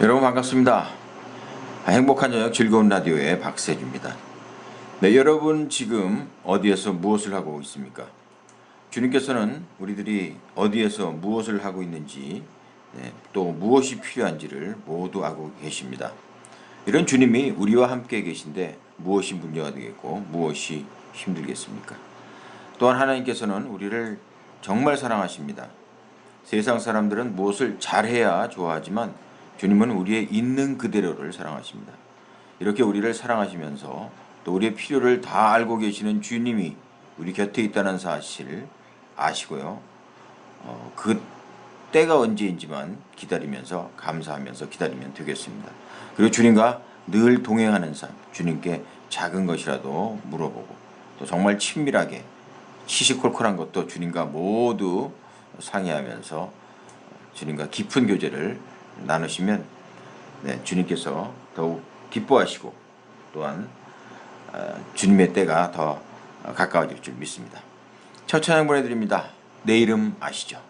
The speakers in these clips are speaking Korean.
여러분 반갑습니다. 행복한 저녁 즐거운 라디오의 박세주입니다. 네, 여러분 지금 어디에서 무엇을 하고 있습니까? 주님께서는 우리들이 어디에서 무엇을 하고 있는지, 또 무엇이 필요한지를 모두 알고 계십니다. 이런 주님이 우리와 함께 계신데 무엇이 문제가 되겠고 무엇이 힘들겠습니까? 또한 하나님께서는 우리를 정말 사랑하십니다. 세상 사람들은 무엇을 잘해야 좋아하지만 주님은 우리의 있는 그대로를 사랑하십니다. 이렇게 우리를 사랑하시면서 또 우리의 필요를 다 알고 계시는 주님이 우리 곁에 있다는 사실 아시고요. 그 때가 언제인지만 기다리면서 감사하면서 기다리면 되겠습니다. 그리고 주님과 늘 동행하는 삶, 주님께 작은 것이라도 물어보고 또 정말 친밀하게 시시콜콜한 것도 주님과 모두 상의하면서 주님과 깊은 교제를 나누시면 주님께서 더욱 기뻐하시고 또한 주님의 때가 더 가까워질 줄 믿습니다. 첫 찬양 보내드립니다. 내 이름 아시죠?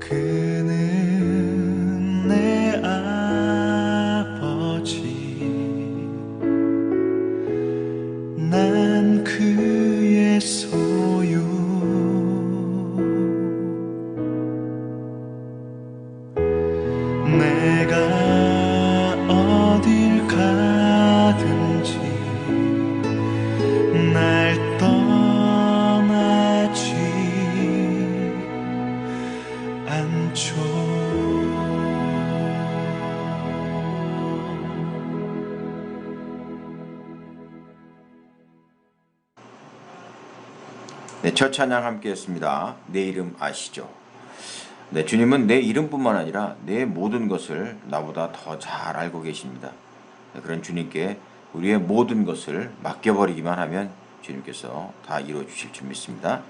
그는 내 아버지 않죠. 네, 첫 찬양 함께 했습니다. 내 이름 아시죠? 네, 주님은 내 이름뿐만 아니라 내 모든 것을 나보다 더 잘 알고 계십니다. 네, 그런 주님께 우리의 모든 것을 맡겨버리기만 하면 주님께서 다 이루어주실 줄 믿습니다.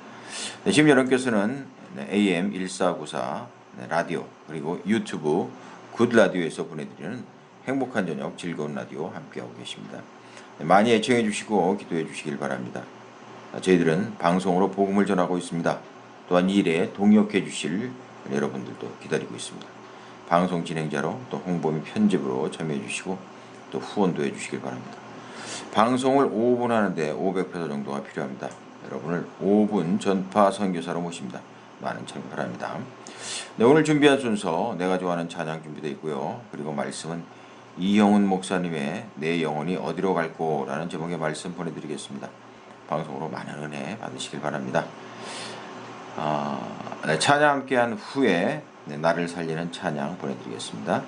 네, 지금 여러분께서는 AM 1494 라디오 그리고 유튜브 굿라디오에서 보내드리는 행복한 저녁 즐거운 라디오 함께하고 계십니다. 네, 많이 애청해 주시고 기도해 주시길 바랍니다. 저희들은 방송으로 복음을 전하고 있습니다. 또한 이 일에 동역해 주실 여러분들도 기다리고 있습니다. 방송 진행자로 또 홍보 및 편집으로 참여해 주시고 또 후원도 해 주시길 바랍니다. 방송을 5분 하는데 500표도 정도가 필요합니다. 여러분을 5분 전파 선교사로 모십니다. 많은 참여 바랍니다. 네, 오늘 준비한 순서 내가 좋아하는 찬양 준비되어 있고요. 그리고 말씀은 이형훈 목사님의 내 영혼이 어디로 갈꼬 라는 제목의 말씀 보내드리겠습니다. 방송으로 많은 은혜 받으시길 바랍니다. 네, 찬양 함께한 후에 나를 살리는 찬양 보내드리겠습니다.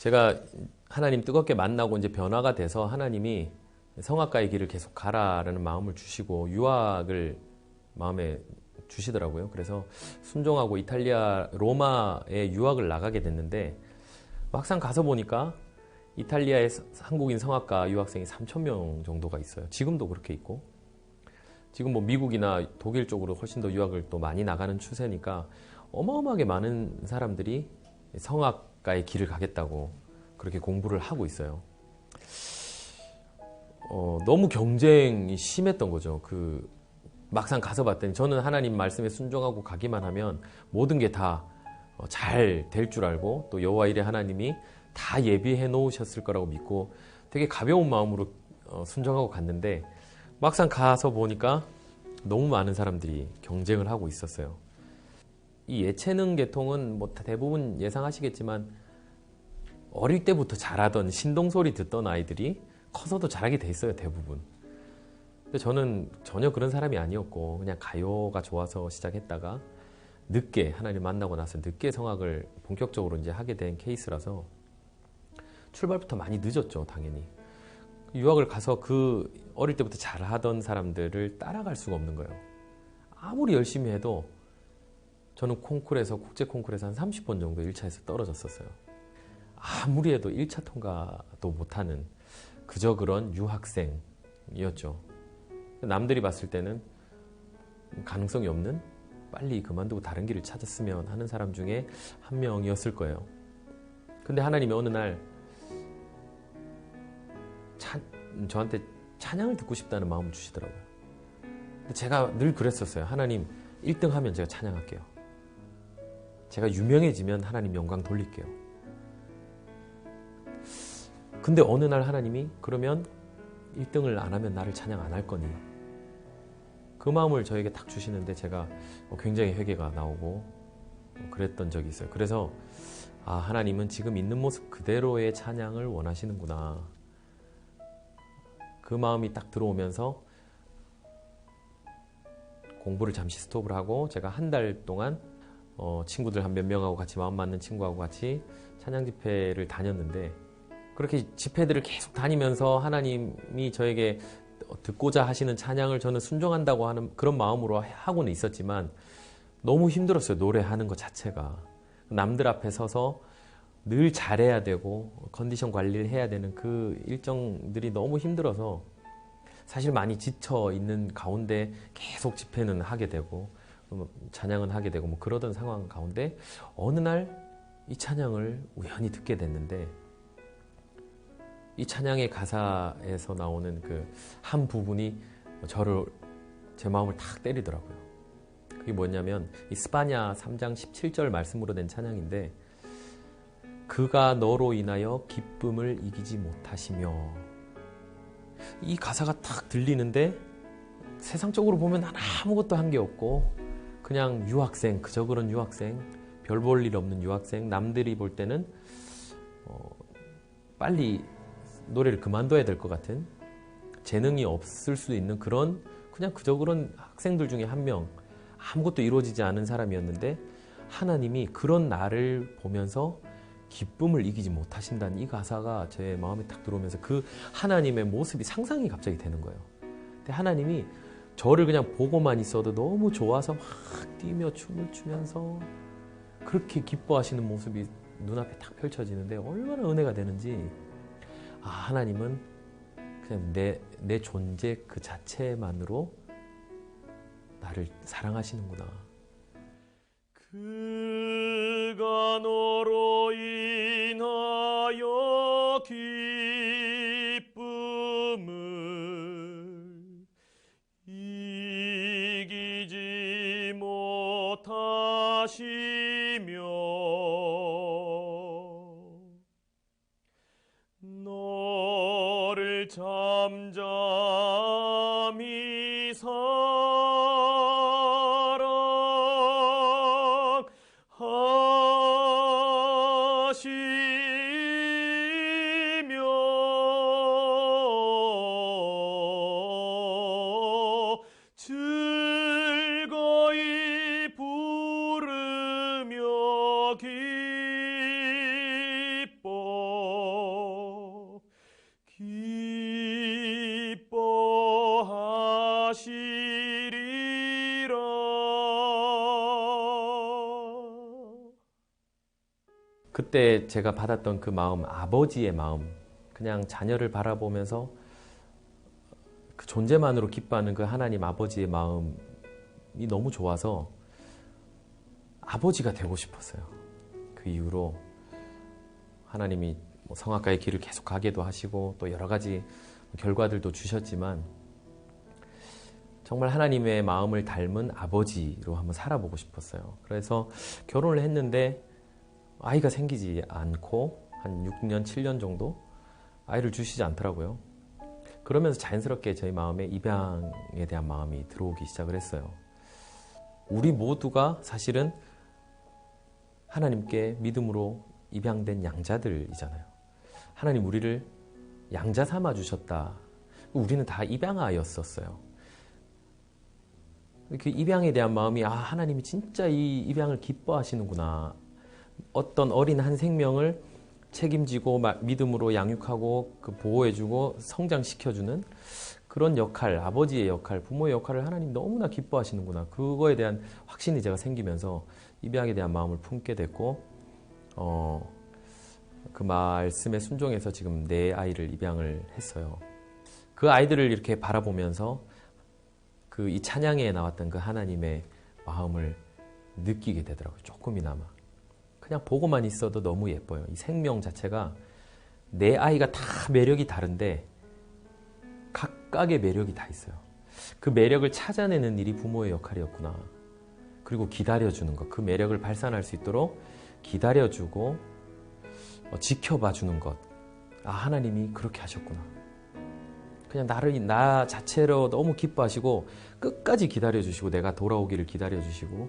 제가 하나님 뜨겁게 만나고 이제 변화가 돼서 하나님이 성악가의 길을 계속 가라라는 마음을 주시고 유학을 마음에 주시더라고요. 그래서 순종하고 이탈리아 로마에 유학을 나가게 됐는데 막상 가서 보니까 이탈리아의 한국인 성악가 유학생이 3,000명 정도가 있어요. 지금도 그렇게 있고 지금 뭐 미국이나 독일 쪽으로 훨씬 더 유학을 또 많이 나가는 추세니까 어마어마하게 많은 사람들이 성악가의 길을 가겠다고 그렇게 공부를 하고 있어요. 너무 경쟁이 심했던 거죠. 막상 가서 봤더니 저는 하나님 말씀에 순종하고 가기만 하면 모든 게 다 잘 될 줄 알고 또 여호와 일의 하나님이 다 예비해 놓으셨을 거라고 믿고 되게 가벼운 마음으로 순종하고 갔는데 막상 가서 보니까 너무 많은 사람들이 경쟁을 하고 있었어요. 이 예체능 계통은 뭐 대부분 예상하시겠지만 어릴 때부터 잘하던 신동소리 듣던 아이들이 커서도 잘하게 돼 있어요, 대부분. 근데 저는 전혀 그런 사람이 아니었고 그냥 가요가 좋아서 시작했다가 늦게 하나님 만나고 나서 늦게 성악을 본격적으로 이제 하게 된 케이스라서 출발부터 많이 늦었죠, 당연히. 유학을 가서 그 어릴 때부터 잘하던 사람들을 따라갈 수가 없는 거예요. 아무리 열심히 해도 저는 콩쿨에서 국제 콩쿨에서 한 30번 정도 1차에서 떨어졌었어요. 아무리 해도 1차 통과도 못하는 그저 그런 유학생이었죠. 남들이 봤을 때는 가능성이 없는 빨리 그만두고 다른 길을 찾았으면 하는 사람 중에 한 명이었을 거예요. 근데 하나님이 어느 날 저한테 찬양을 듣고 싶다는 마음을 주시더라고요. 근데 제가 늘 그랬었어요. 하나님 1등 하면 제가 찬양할게요. 제가 유명해지면 하나님 영광 돌릴게요. 근데 어느 날 하나님이 그러면 1등을 안 하면 나를 찬양 안 할 거니? 그 마음을 저에게 딱 주시는데 제가 굉장히 회개가 나오고 그랬던 적이 있어요. 그래서 하나님은 지금 있는 모습 그대로의 찬양을 원하시는구나. 그 마음이 딱 들어오면서 공부를 잠시 스톱을 하고 제가 한 달 동안 친구들 한 몇 명하고 같이 마음 맞는 친구하고 같이 찬양 집회를 다녔는데 그렇게 집회들을 계속 다니면서 하나님이 저에게 듣고자 하시는 찬양을 저는 순종한다고 하는 그런 마음으로 하고는 있었지만 너무 힘들었어요. 노래하는 것 자체가. 남들 앞에 서서 늘 잘해야 되고 컨디션 관리를 해야 되는 그 일정들이 너무 힘들어서 사실 많이 지쳐 있는 가운데 계속 집회는 하게 되고 찬양은 하게 되고 뭐 그러던 상황 가운데 어느 날 이 찬양을 우연히 듣게 됐는데 이 찬양의 가사에서 나오는 그 한 부분이 제 마음을 탁 때리더라고요. 그게 뭐냐면 이 스바냐 3장 17절 말씀으로 된 찬양인데 그가 너로 인하여 기쁨을 이기지 못하시며 이 가사가 탁 들리는데 세상적으로 보면 난 아무것도 한 게 없고 그냥 유학생, 그저 그런 유학생, 별 볼 일 없는 유학생, 남들이 볼 때는 빨리 노래를 그만둬야 될 것 같은 재능이 없을 수 있는 그런 그냥 그저 그런 학생들 중에 한 명, 아무것도 이루어지지 않은 사람이었는데 하나님이 그런 나를 보면서 기쁨을 이기지 못하신다는 이 가사가 제 마음에 딱 들어오면서 그 하나님의 모습이 상상이 갑자기 되는 거예요. 근데 하나님이 저를 그냥 보고만 있어도 너무 좋아서 막 뛰며 춤을 추면서 그렇게 기뻐하시는 모습이 눈앞에 딱 펼쳐지는데 얼마나 은혜가 되는지 하나님은 그냥 내 존재 그 자체만으로 나를 사랑하시는구나. 그가 너로 인하여 기쁨을 이기지 못하시며 너를 잠잠히 사랑하시며 즐거이 부르며 기뻐하시리라. 그때 제가 받았던 그 마음, 아버지의 마음, 그냥 자녀를 바라보면서 그 존재만으로 기뻐하는 그 하나님 아버지의 마음이 너무 좋아서 아버지가 되고 싶었어요. 그 이후로 하나님이 뭐 성악가의 길을 계속 가게도 하시고 또 여러 가지 결과들도 주셨지만 정말 하나님의 마음을 닮은 아버지로 한번 살아보고 싶었어요. 그래서 결혼을 했는데 아이가 생기지 않고 한 6년, 7년 정도 아이를 주시지 않더라고요. 그러면서 자연스럽게 저희 마음에 입양에 대한 마음이 들어오기 시작을 했어요. 우리 모두가 사실은 하나님께 믿음으로 입양된 양자들이잖아요. 하나님 우리를 양자 삼아 주셨다. 우리는 다 입양아였었어요. 그 입양에 대한 마음이 하나님이 진짜 이 입양을 기뻐하시는구나. 어떤 어린 한 생명을 책임지고 믿음으로 양육하고 보호해주고 성장시켜주는 그런 역할, 아버지의 역할, 부모의 역할을 하나님 너무나 기뻐하시는구나. 그거에 대한 확신이 제가 생기면서 입양에 대한 마음을 품게 됐고 그 말씀에 순종해서 지금 4아이를 입양을 했어요. 그 아이들을 이렇게 바라보면서 이 찬양에 나왔던 그 하나님의 마음을 느끼게 되더라고요. 조금이나마. 그냥 보고만 있어도 너무 예뻐요. 이 생명 자체가 4아이가 다 매력이 다른데 각각의 매력이 다 있어요. 그 매력을 찾아내는 일이 부모의 역할이었구나. 그리고 기다려주는 것. 그 매력을 발산할 수 있도록 기다려주고 지켜봐주는 것. 하나님이 그렇게 하셨구나. 그냥 나 자체로 너무 기뻐하시고 끝까지 기다려주시고 내가 돌아오기를 기다려주시고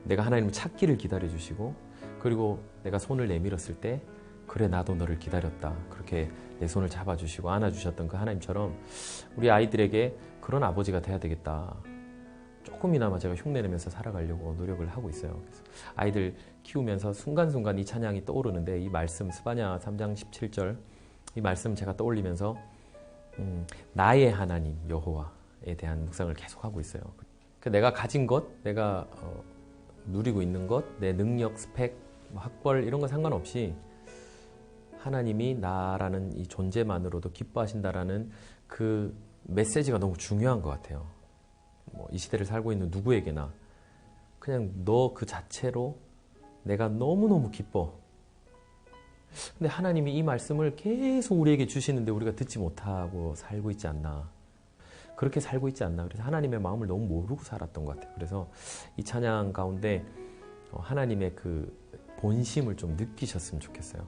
내가 하나님을 찾기를 기다려주시고 그리고 내가 손을 내밀었을 때 그래 나도 너를 기다렸다. 그렇게 내 손을 잡아주시고 안아주셨던 그 하나님처럼 우리 아이들에게 그런 아버지가 돼야 되겠다. 조금이나마 제가 흉내내면서 살아가려고 노력을 하고 있어요. 그래서 아이들 키우면서 순간순간 이 찬양이 떠오르는데 이 말씀 스바냐 3장 17절 이 말씀 제가 떠올리면서 나의 하나님 여호와에 대한 묵상을 계속하고 있어요. 내가 가진 것, 내가 누리고 있는 것, 내 능력, 스펙, 학벌 이런 거 상관없이 하나님이 나라는 이 존재만으로도 기뻐하신다라는 그 메시지가 너무 중요한 것 같아요. 이 시대를 살고 있는 누구에게나 그냥 너 그 자체로 내가 너무너무 기뻐. 근데 하나님이 이 말씀을 계속 우리에게 주시는데 우리가 듣지 못하고 살고 있지 않나. 그렇게 살고 있지 않나. 그래서 하나님의 마음을 너무 모르고 살았던 것 같아요. 그래서 이 찬양 가운데 하나님의 그 본심을 좀 느끼셨으면 좋겠어요.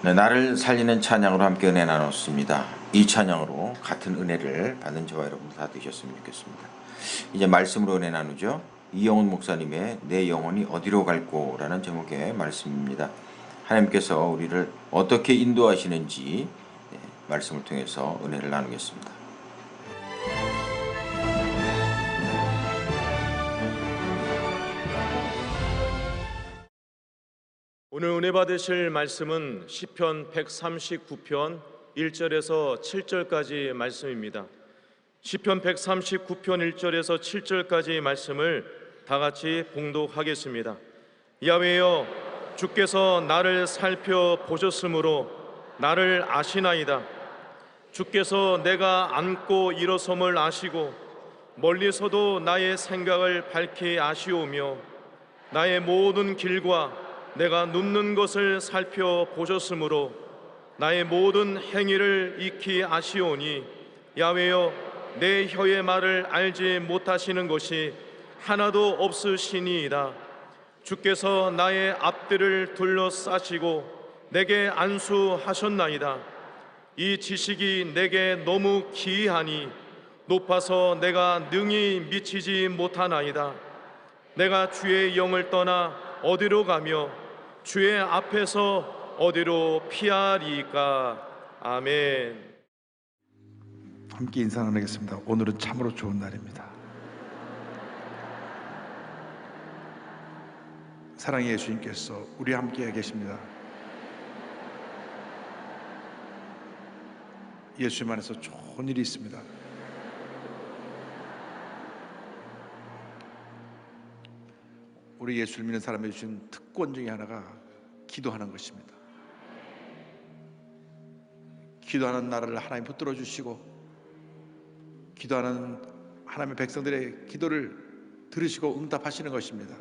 네, 나를 살리는 찬양으로 함께 은혜 나눴습니다. 이 찬양으로 같은 은혜를 받은 저와 여러분 다 되셨으면 좋겠습니다. 이제 말씀으로 은혜 나누죠. 이영훈 목사님의 내 영혼이 어디로 갈꼬 라는 제목의 말씀입니다. 하나님께서 우리를 어떻게 인도하시는지 말씀을 통해서 은혜를 나누겠습니다. 오늘 은혜 받으실 말씀은 시편 139편 1절에서 7절까지 말씀입니다. 시편 139편 1절에서 7절까지 말씀을 다 같이 봉독하겠습니다. 야훼여, 주께서 나를 살펴보셨으므로 나를 아시나이다. 주께서 내가 앉고 일어섬을 아시고 멀리서도 나의 생각을 밝히 아시오며 나의 모든 길과 내가 눕는 것을 살펴보셨으므로 나의 모든 행위를 익히 아시오니 야훼여, 내 혀의 말을 알지 못하시는 것이 하나도 없으시니이다. 주께서 나의 앞들을 둘러싸시고 내게 안수하셨나이다. 이 지식이 내게 너무 기이하니 높아서 내가 능히 미치지 못하나이다. 내가 주의 영을 떠나 어디로 가며 주의 앞에서 어디로 피하리까. 아멘. 함께 인사 나누겠습니다. 오늘은 참으로 좋은 날입니다. 사랑의 예수님께서 우리 함께 계십니다. 예수님 안에서 좋은 일이 있습니다. 우리 예수를 믿는 사람에게 주신 특권 중에 하나가 기도하는 것입니다. 기도하는 나를 하나님 붙들어 주시고 기도하는 하나님의 백성들의 기도를 들으시고 응답하시는 것입니다.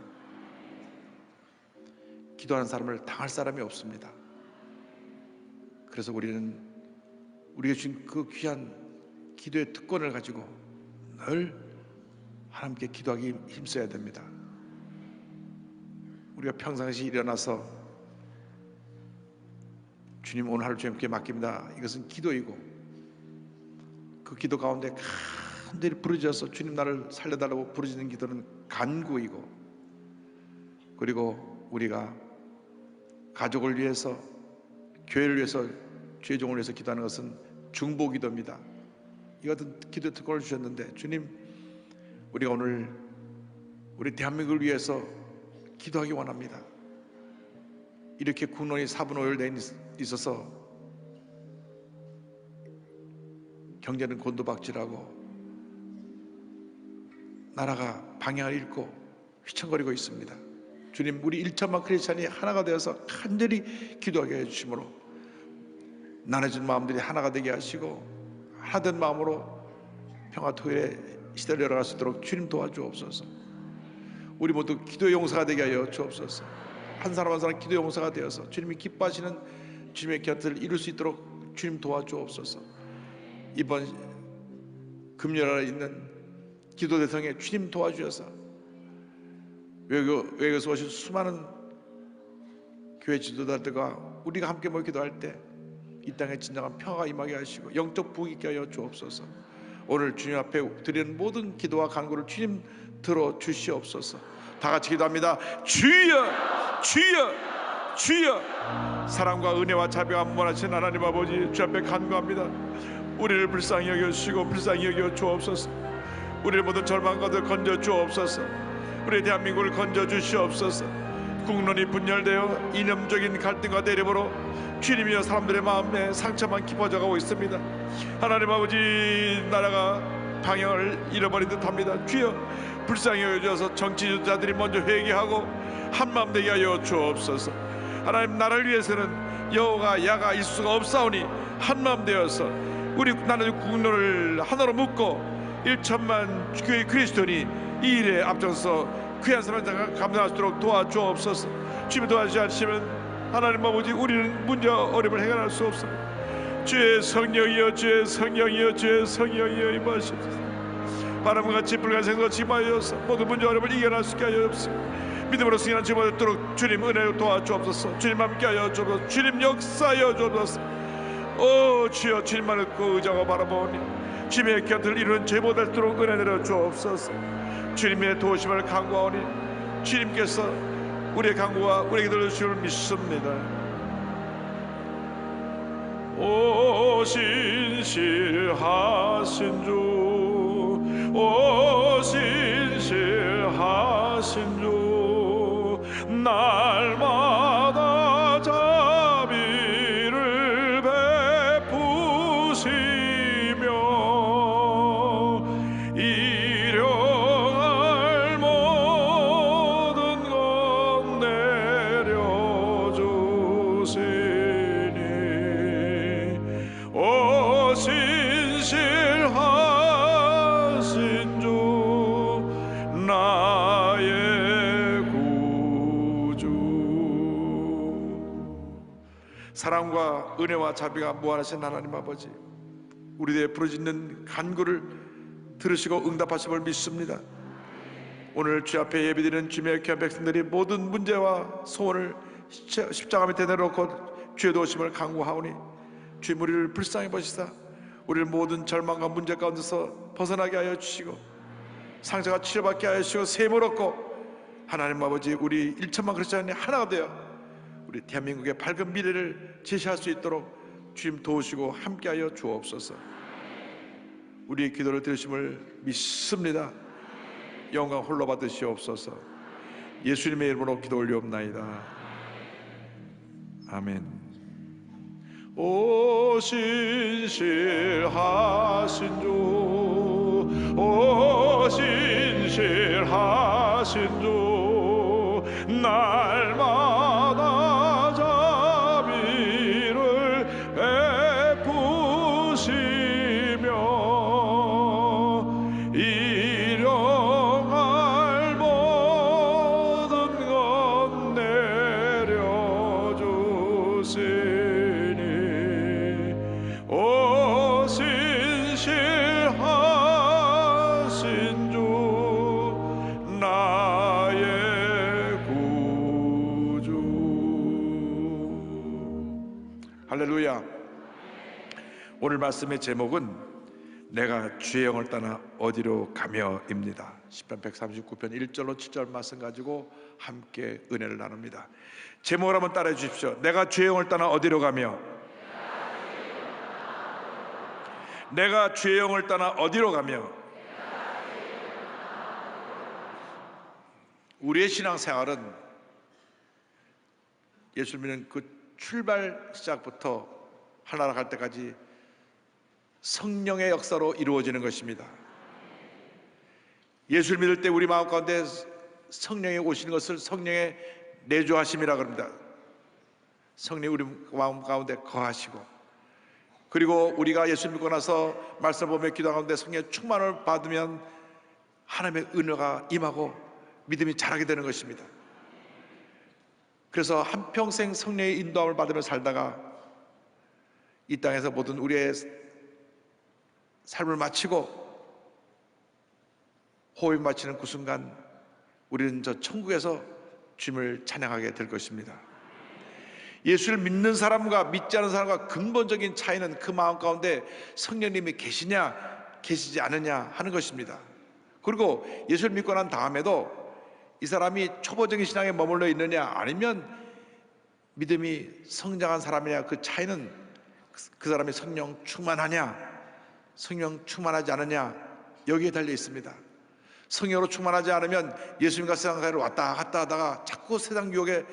기도하는 사람을 당할 사람이 없습니다. 그래서 우리는 우리가 주신 그 귀한 기도의 특권을 가지고 늘 하나님께 기도하기 힘써야 됩니다. 우리가 평상시 일어나서 주님 오늘 하루 주님께 맡깁니다. 이것은 기도이고 그 기도 가운데 간절히 부르짖어서 주님 나를 살려달라고 부르짖는 기도는 간구이고, 그리고 우리가 가족을 위해서, 교회를 위해서, 주의 종을 위해서 기도하는 것은 중보기도입니다. 이 같은 기도 특권을 주셨는데 주님, 우리가 오늘 우리 대한민국을 위해서 기도하기 원합니다. 이렇게 국론이 4분 5일 내 있어서 경제는 곤두박질하고 나라가 방향을 잃고 휘청거리고 있습니다. 주님, 우리 1천만 크리스찬이 하나가 되어서 간절히 기도하게 해주심으로 나눠진 마음들이 하나가 되게 하시고 하나된 마음으로 평화토일에 시대를 열어갈 수 있도록 주님 도와주옵소서. 우리 모두 기도의 용사가 되게 하여 주옵소서. 한 사람 한 사람 기도의 용사가 되어서 주님이 기뻐하시는 주님의 곁을 이룰 수 있도록 주님 도와주옵소서. 이번 금요일에 있는 기도 대성에 주님 도와주셔서 외국에서 오신 수많은 교회 지도자들과 우리가 함께 모여 기도할 때 이 땅에 진정한 평화가 임하게 하시고 영적 부흥이 있게 하여 주옵소서. 오늘 주님 앞에 드리는 모든 기도와 간구를 주님 들어 주시옵소서. 다 같이 기도합니다. 주여, 주여, 주여. 사랑과 은혜와 자비가 만무하신 하나님 아버지, 주 앞에 간구합니다. 우리를 불쌍히 여겨주시고 불쌍히 여겨 주옵소서. 우리를 모든 절망가들 건져 주옵소서. 우리 대한민국을 건져 주시옵소서. 국론이 분열되어 이념적인 갈등과 대립으로 주님이여 사람들의 마음에 상처만 깊어져 가고 있습니다. 하나님 아버지, 나라가 방향을 잃어버린 듯합니다. 주여, 불쌍히 여겨주셔서 정치자들이 먼저 회개하고 한마음 되게 하여 주옵소서. 하나님, 나라를 위해서는 여호가 야가 일수가 없사오니 한마음 되어서 우리 나라의 국론을 하나로 묶고 1천만 교회 그리스도인이 이 일에 앞장서 귀한 사람을 감당할 수 있도록 도와주옵소서. 주님 도와주지 않으시면 하나님 아버지, 우리는 문제 어려움을 해결할 수 없습니다. 주의 성령이여, 주의 성령이여, 주의 성령이여 임하시옵소서. 바람과 같이 불가능한 생각을 임하여서 모든 문제 어려움을 이겨낼 수 있게 하여 주옵소서. 믿음으로 승리하는 주님 되도록 주님 은혜 도와주옵소서. 주님 함께하여 주옵소서. 주님 역사하여 주옵소서. 오 주여, 주님만 믿고 의지하고 바라보니 주님의 곁을 이루는 제보 되도록 은혜 내려 주옵소서. 주님의 도우심을 간구하오니 주님께서 우리의 간구와 우리에게 들려주심을 믿습니다. 오 신실하신 주, 오 신실하신 주, 날마다 자비를 베푸시며 일용할 모든 것 내려주시니 오 신실하신 주, 나의 구주. 사랑과 은혜와 자비가 무한하신 하나님 아버지, 우리의 부르짖는 간구를 들으시고 응답하심을 믿습니다. 오늘 주 앞에 예배드리는 주님의 귀한 백성들이 모든 문제와 소원을 십자가 밑에 내려놓고 주의 도우심을 간구하오니 주님 우리를 불쌍히 보시사 우리를 모든 절망과 문제 가운데서 벗어나게 하여 주시고 상처가 치료받게 하여 주시고 셈을 얻고 하나님 아버지, 우리 1천만 그리스도인이 하나가 되어 우리 대한민국의 밝은 미래를 제시할 수 있도록 주님 도우시고 함께하여 주옵소서. 우리의 기도를 들으심을 믿습니다. 영광 홀로 받으시옵소서. 예수님의 이름으로 기도 올리옵나이다. 아멘. 오 신실하신 주, 오 신실하신 주, 날마다 자비를 베푸시며 일용할 모든 것 내려주시니 오 신실하신 주, 나의 구주. 할렐루야. 오늘 말씀의 제목은 내가 주의 영을 떠나 어디로 가며입니다. 시편 139편 1절로 7절 말씀 가지고 함께 은혜를 나눕니다. 제목을 한번 따라해 주십시오. 내가 주의 영을 떠나 어디로 가며, 내가 주의 영을 떠나 어디로 가며. 우리의 신앙생활은 예수를 믿는 그 출발 시작부터 하나로 갈 때까지 성령의 역사로 이루어지는 것입니다. 예수를 믿을 때 우리 마음 가운데 성령이 오시는 것을 성령의 내주하심이라고 합니다. 성령이 우리 마음 가운데 거하시고, 그리고 우리가 예수를 믿고 나서 말씀을 보며 기도 가운데 성령의 충만을 받으면 하나님의 은혜가 임하고 믿음이 자라게 되는 것입니다. 그래서 한평생 성령의 인도함을 받으며 살다가 이 땅에서 모든 우리의 삶을 마치고 호흡을 마치는 그 순간 우리는 저 천국에서 주님을 찬양하게 될 것입니다. 예수를 믿는 사람과 믿지 않은 사람과 근본적인 차이는 그 마음 가운데 성령님이 계시냐 계시지 않느냐 하는 것입니다. 그리고 예수를 믿고 난 다음에도 이 사람이 초보적인 신앙에 머물러 있느냐 아니면 믿음이 성장한 사람이냐, 그 차이는 그 사람이 성령 충만하냐 성령 충만하지 않느냐 여기에 달려 있습니다. 성령으로 충만하지 않으면 예수님과 세상 사이를 왔다 갔다 하다가 자꾸 세상 유혹에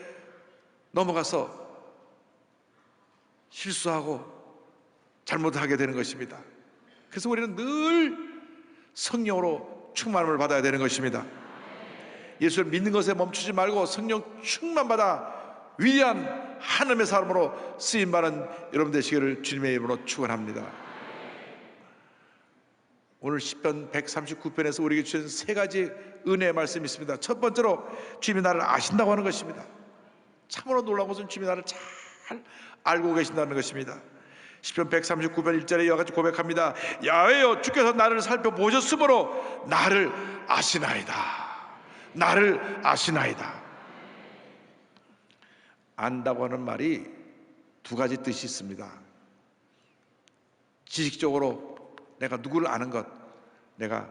넘어가서 실수하고 잘못하게 되는 것입니다. 그래서 우리는 늘 성령으로 충만함을 받아야 되는 것입니다. 예수를 믿는 것에 멈추지 말고 성령 충만받아 위대한 하나님의 사람으로 쓰임받는 여러분 되시기를 주님의 이름으로 축원합니다. 오늘 시편 139편에서 우리에게 주신 세 가지 은혜의 말씀이 있습니다. 첫 번째로 주님이 나를 아신다고 하는 것입니다. 참으로 놀라운 것은 주님이 나를 잘 알고 계신다는 것입니다. 시편 139편 1절에 이와 같이 고백합니다. 야훼여, 주께서 나를 살펴보셨으므로 나를 아시나이다. 나를 아시나이다. 안다고 하는 말이 두 가지 뜻이 있습니다. 지식적으로 내가 누구를 아는 것, 내가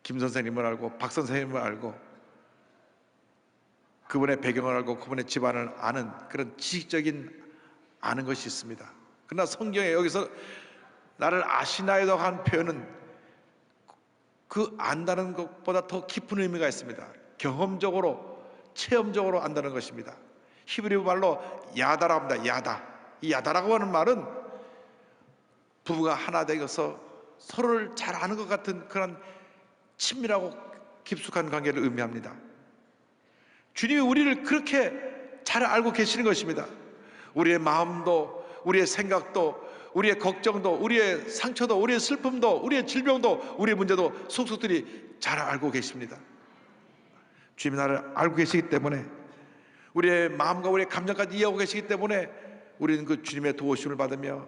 김 선생님을 알고 박 선생님을 알고 그분의 배경을 알고 그분의 집안을 아는 그런 지식적인 아는 것이 있습니다. 그러나 성경에 여기서 나를 아시나이다 한 표현은 그 안다는 것보다 더 깊은 의미가 있습니다. 경험적으로 체험적으로 안다는 것입니다. 히브리 말로 야다라고 합니다. 야다. 이 야다라고 하는 말은 부부가 하나 되어서 서로를 잘 아는 것 같은 그런 친밀하고 깊숙한 관계를 의미합니다. 주님이 우리를 그렇게 잘 알고 계시는 것입니다. 우리의 마음도, 우리의 생각도, 우리의 걱정도, 우리의 상처도, 우리의 슬픔도, 우리의 질병도, 우리의 문제도 속속들이 잘 알고 계십니다. 주님이 나를 알고 계시기 때문에, 우리의 마음과 우리의 감정까지 이해하고 계시기 때문에 우리는 그 주님의 도우심을 받으며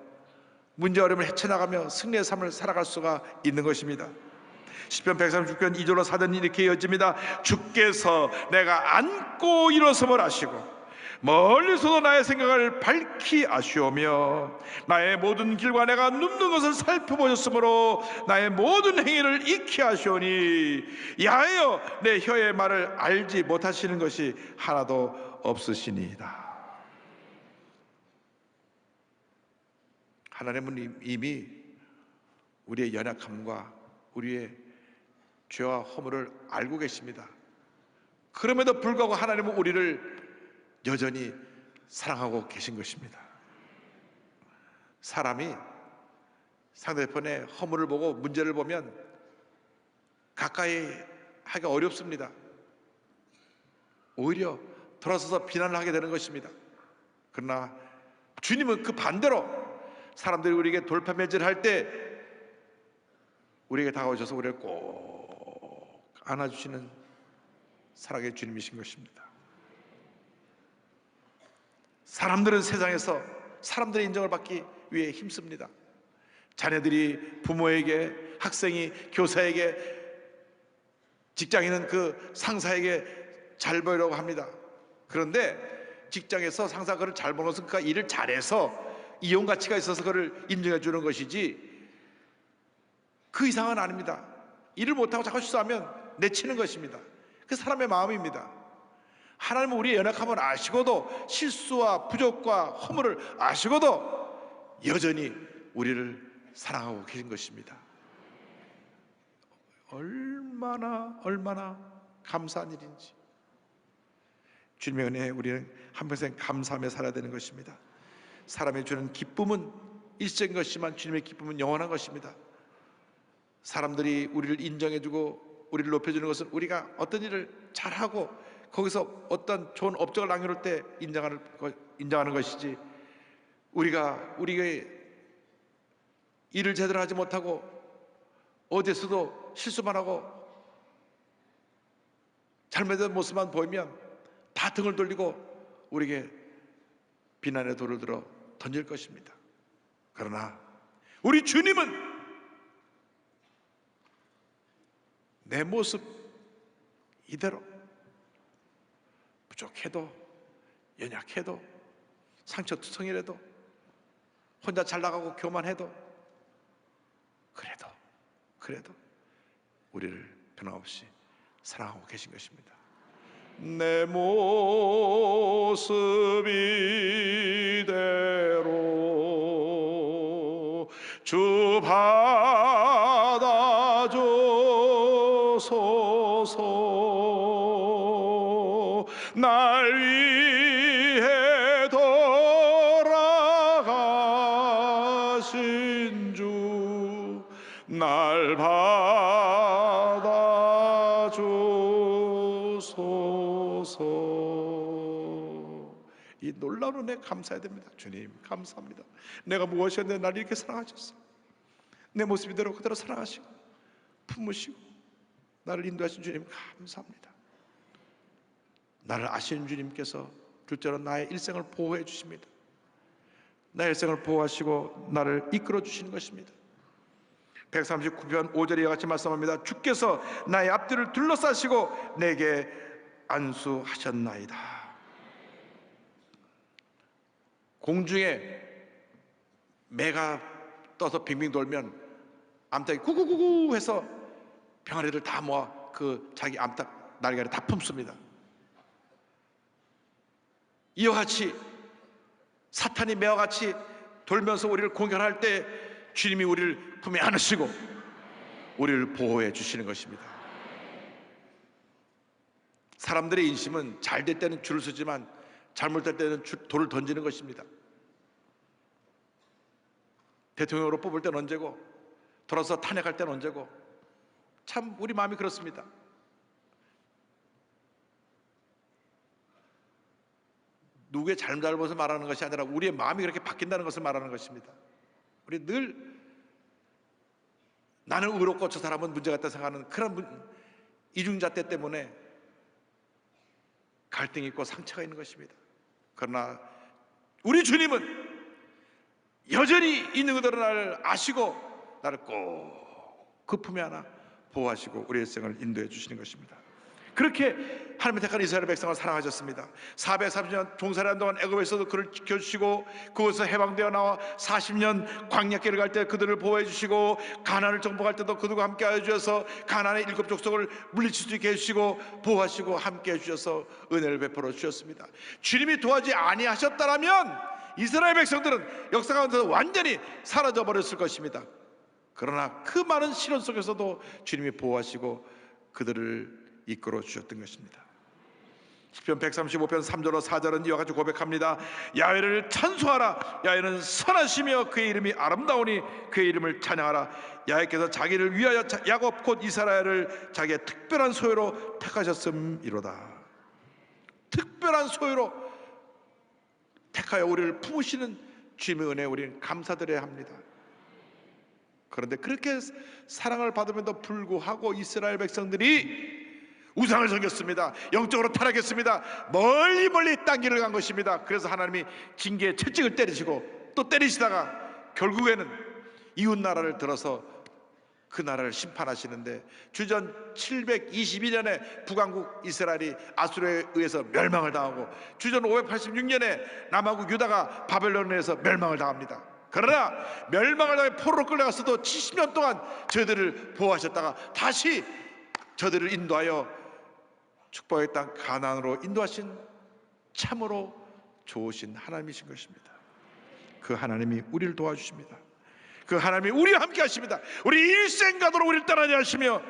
문제 어려움을 헤쳐나가며 승리의 삶을 살아갈 수가 있는 것입니다. 시편 136편 2절로 4절은 이렇게 이어집니다. 주께서 내가 안고 일어섬을 아시고 멀리서도 나의 생각을 밝히 아시오며 나의 모든 길과 내가 눕는 것을 살펴보셨으므로 나의 모든 행위를 익히 아시오니 야하여 내 혀의 말을 알지 못하시는 것이 하나도 없으시니이다. 하나님은 이미 우리의 연약함과 우리의 죄와 허물을 알고 계십니다. 그럼에도 불구하고 하나님은 우리를 여전히 사랑하고 계신 것입니다. 사람이 상대편의 허물을 보고 문제를 보면 가까이 하기가 어렵습니다. 오히려 돌아서서 비난을 하게 되는 것입니다. 그러나 주님은 그 반대로 사람들이 우리에게 돌파매질을 할 때 우리에게 다가오셔서 우리를 꼭 안아주시는 사랑의 주님이신 것입니다. 사람들은 세상에서 사람들의 인정을 받기 위해 힘씁니다. 자녀들이 부모에게, 학생이 교사에게, 직장인은 그 상사에게 잘 보이려고 합니다. 그런데 직장에서 상사가 그를 잘 보는 것은 그가 일을 잘해서 이용 가치가 있어서 그를 인정해 주는 것이지 그 이상은 아닙니다. 일을 못하고 자꾸 실수하면 내치는 것입니다. 그 사람의 마음입니다. 하나님은 우리의 연약함을 아시고도 실수와 부족과 허물을 아시고도 여전히 우리를 사랑하고 계신 것입니다. 얼마나 감사한 일인지. 주님의 은혜에 우리는 한평생 감사하며 살아야 되는 것입니다. 사람이 주는 기쁨은 일시적인 것이지만 주님의 기쁨은 영원한 것입니다. 사람들이 우리를 인정해주고 우리를 높여주는 것은 우리가 어떤 일을 잘하고 거기서 어떤 좋은 업적을 남겨놓을 때 인정하는 것이지, 우리가 일을 제대로 하지 못하고 어디에서도 실수만 하고 잘못된 모습만 보이면 다 등을 돌리고 우리에게 비난의 돌을 들어 던질 것입니다. 그러나 우리 주님은 내 모습 이대로 부족해도 연약해도 상처투성이라도 혼자 잘 나가고 교만해도 그래도 우리를 변함없이 사랑하고 계신 것입니다. 내 모습 이대로 주 받아주소서. 날 위해 돌아가신 주 날 받아주소서. 이 놀라운 은혜 감사해야 됩니다. 주님 감사합니다. 내가 무엇이었는데 나를 이렇게 사랑하셨어. 내 모습 이대로 그대로 사랑하시고 품으시고 나를 인도하신 주님 감사합니다. 나를 아시는 주님께서 둘째로 나의 일생을 보호해 주십니다. 나의 일생을 보호하시고 나를 이끌어 주시는 것입니다. 139편 5절에 이와 같이 말씀합니다. 주께서 나의 앞뒤를 둘러싸시고 내게 안수하셨나이다. 공중에 매가 떠서 빙빙 돌면 암탉이 구구구구 해서 병아리들 다 모아 그 자기 암탉 날개를 다 품습니다. 이와 같이 사탄이 매와 같이 돌면서 우리를 공격할 때 주님이 우리를 품에 안으시고 우리를 보호해 주시는 것입니다. 사람들의 인심은 잘 될 때는 줄을 서지만 잘못될 때는 돌을 던지는 것입니다. 대통령으로 뽑을 때는 언제고 돌아서 탄핵할 때는 언제고 참 우리 마음이 그렇습니다. 누구의 잘못을 말하는 것이 아니라 우리의 마음이 그렇게 바뀐다는 것을 말하는 것입니다. 우리 늘 나는 의롭고 저 사람은 문제가 있다 생각하는 그런 이중잣대 때문에 갈등이 있고 상처가 있는 것입니다. 그러나 우리 주님은 여전히 있는 그대로 나를 아시고 나를 꼭 그 품에 안아 보호하시고 우리의 생을 인도해 주시는 것입니다. 그렇게 하나님의 택한 이스라엘 백성을 사랑하셨습니다. 430년 종살이한 동안 애굽에서도 그를 지켜주시고 그곳에서 해방되어 나와 40년 광야길을 갈 때 그들을 보호해 주시고 가나안을 정복할 때도 그들과 함께 하여 주셔서 가나안의 7 족속을 물리칠 수 있게 해주시고 보호하시고 함께 해주셔서 은혜를 베풀어 주셨습니다. 주님이 도와주지 아니하셨다라면 이스라엘 백성들은 역사 가운데서 완전히 사라져 버렸을 것입니다. 그러나 그 많은 시련 속에서도 주님이 보호하시고 그들을 이끌어 주셨던 것입니다. 시편 135편 3절로 4절은 이와 같이 고백합니다. 야훼를 찬송하라. 야훼는 선하시며 그의 이름이 아름다우니 그의 이름을 찬양하라. 야훼께서 자기를 위하여 야곱 곧 이스라엘을 자기의 특별한 소유로 택하셨음이로다. 특별한 소유로 택하여 우리를 품으시는 주님의 은혜에 우리는 감사드려야 합니다. 그런데 그렇게 사랑을 받음에도 불구하고 이스라엘 백성들이 우상을 섬겼습니다. 영적으로 타락했습니다. 멀리 딴 길을 간 것입니다. 그래서 하나님이 징계의 채찍을 때리시고 또 때리시다가 결국에는 이웃 나라를 들어서 그 나라를 심판하시는데 주전 722년에 북왕국 이스라엘이 아수르에 의해서 멸망을 당하고 주전 586년에 남왕국 유다가 바벨론에 의해서 멸망을 당합니다. 그러나 멸망을 당해 포로로 끌려갔어도 70년 동안 저들을 보호하셨다가 다시 저들을 인도하여 축복의 땅 가나안으로 인도하신 참으로 좋으신 하나님이신 것입니다. 그 하나님이 우리를 도와주십니다. 그 하나님이 우리와 함께 하십니다. 우리 일생가도록 우리를 떠나지 하시며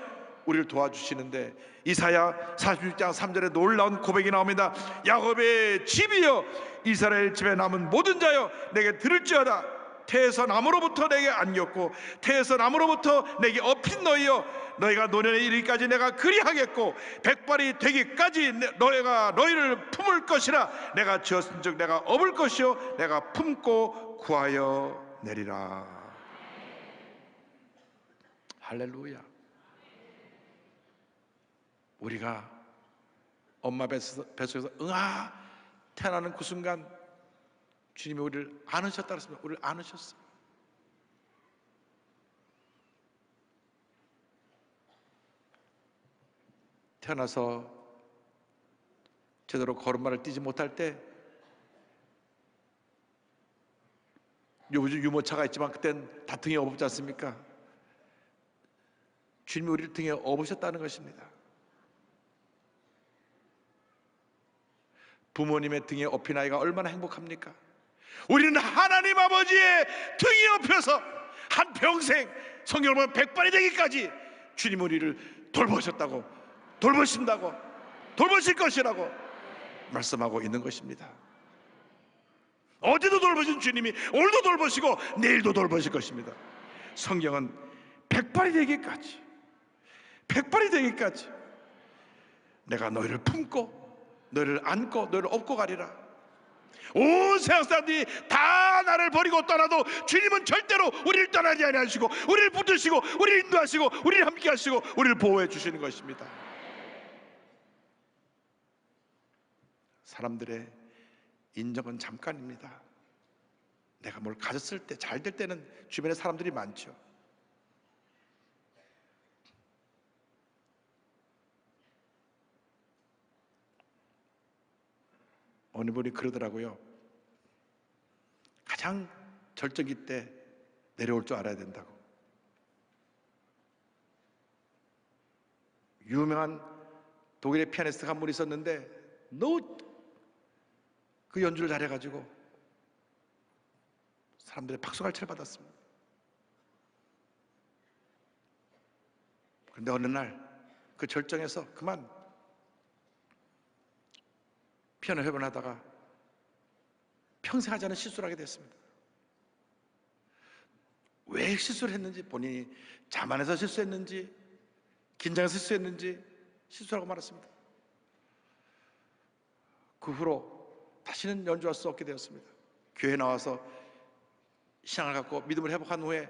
우리를 도와주시는데 이사야 46장 3절에 놀라운 고백이 나옵니다. 야곱의 집이여 이스라엘 집에 남은 모든 자여 내게 들을지어다. 태에서 나무로부터 내게 안겼고 태에서 나무로부터 내게 업힌 너희여 너희가 노년에 이르기까지 내가 그리하겠고 백발이 되기까지 너희가 너희를 품을 것이라. 내가 지었은즉 내가 업을 것이요 내가 품고 구하여 내리라. 할렐루야. 우리가 엄마 뱃속에서 응아 태어나는 그 순간 주님이 우리를 안으셨다 그랬습니다. 우리를 안으셨어요. 태어나서 제대로 걸음마를 띄지 못할 때 요즘 유모차가 있지만 그땐 다 등에 업지 않습니까? 주님이 우리를 등에 업으셨다는 것입니다. 부모님의 등에 업힌 아이가 얼마나 행복합니까? 우리는 하나님 아버지의 등에 업혀서 한평생 성경을 보면 백발이 되기까지 주님 우리를 돌보셨다고, 돌보신다고, 돌보실 것이라고 말씀하고 있는 것입니다. 어제도 돌보신 주님이 오늘도 돌보시고 내일도 돌보실 것입니다. 성경은 백발이 되기까지, 백발이 되기까지 내가 너희를 품고 너희를 안고 너희를 업고 가리라. 온 세상 사람들이 다 나를 버리고 떠나도 주님은 절대로 우리를 떠나지 아니하시고 우리를 붙드시고 우리를 인도하시고 우리를 함께 하시고 우리를 보호해 주시는 것입니다. 사람들의 인정은 잠깐입니다. 내가 뭘 가졌을 때 잘 될 때는 주변에 사람들이 많죠. 어느 분이 그러더라고요. 가장 절정기 때 내려올 줄 알아야 된다고. 유명한 독일의 피아니스트가 한 분 있었는데 너무 그 연주를 잘해가지고 사람들의 박수갈채를 받았습니다. 그런데 어느 날 그 절정에서 그만 피아노 협연을 하다가 평생 하지 않은 실수를 하게 됐습니다. 왜 실수를 했는지, 본인이 자만해서 실수했는지 긴장해서 실수했는지 실수하고 말았습니다. 그 후로 다시는 연주할 수 없게 되었습니다. 교회에 나와서 신앙을 갖고 믿음을 회복한 후에